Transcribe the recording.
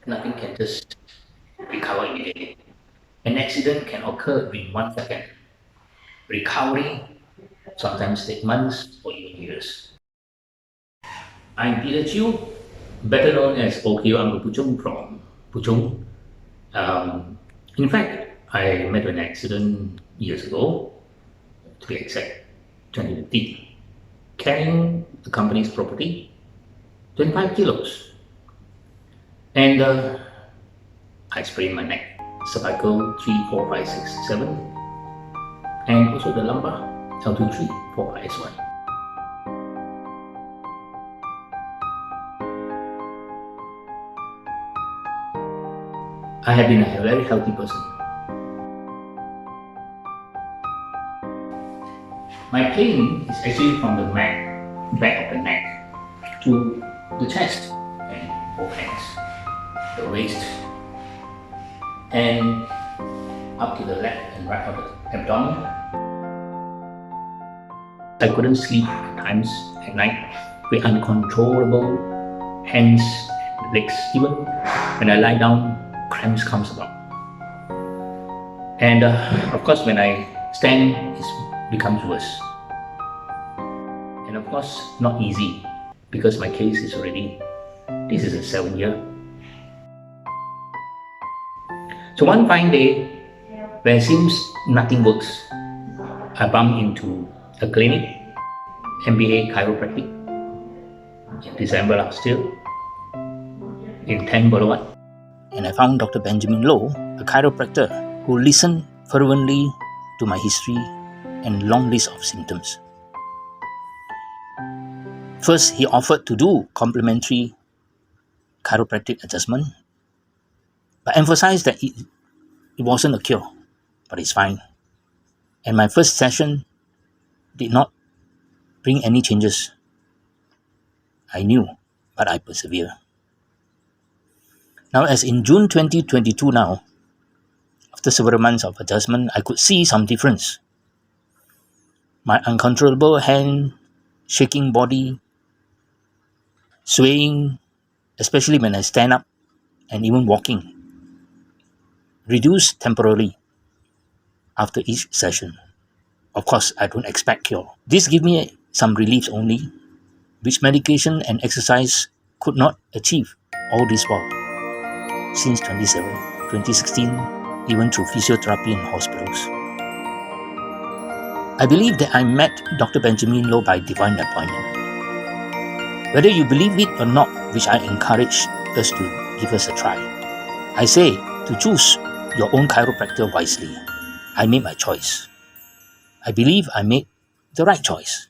Nothing can just recover immediately. An accident can occur in 1 second. Recovery sometimes take months or even years. I'm Peter Chiu, better known as Okyo Puchung from Puchung. In fact, I met an accident years ago, to be exact, 2015, carrying the company's property, 25 kilos. And I sprained my neck, cervical 3, 4, 5, 6, 7, and also the lumbar, L2, 3, 4, S1. I have been a very healthy person. My pain is actually from the back of the neck to the chest and both hands, the waist, and up to the left and right of the abdomen. I couldn't sleep at times at night with uncontrollable hands and legs. Even when I lie down, cramps comes about. And of course, when I stand, it becomes worse. And of course, not easy, because my case is already, this is a 7th year. So one fine day, when it seems nothing works, I bumped into a clinic, MBA Chiropractic, in December last year, in 10 Boulevard. And I found Dr. Benjamin Low, a chiropractor who listened fervently to my history and long list of symptoms. First, he offered to do complementary chiropractic adjustment, but emphasized that it wasn't a cure, but it's fine. And my first session did not bring any changes. I knew, but I persevered. Now, as in June 2022 now, after several months of adjustment, I could see some difference. My uncontrollable hand, shaking body, swaying, especially when I stand up and even walking, reduced temporarily after each session. Of course, I don't expect cure. This gave me some relief only, which medication and exercise could not achieve all this while. Since 2016, even through physiotherapy in hospitals. I believe that I met Dr. Benjamin Low by divine appointment. Whether you believe it or not, which I encourage us to give us a try, I say to choose your own chiropractor wisely. I made my choice. I believe I made the right choice.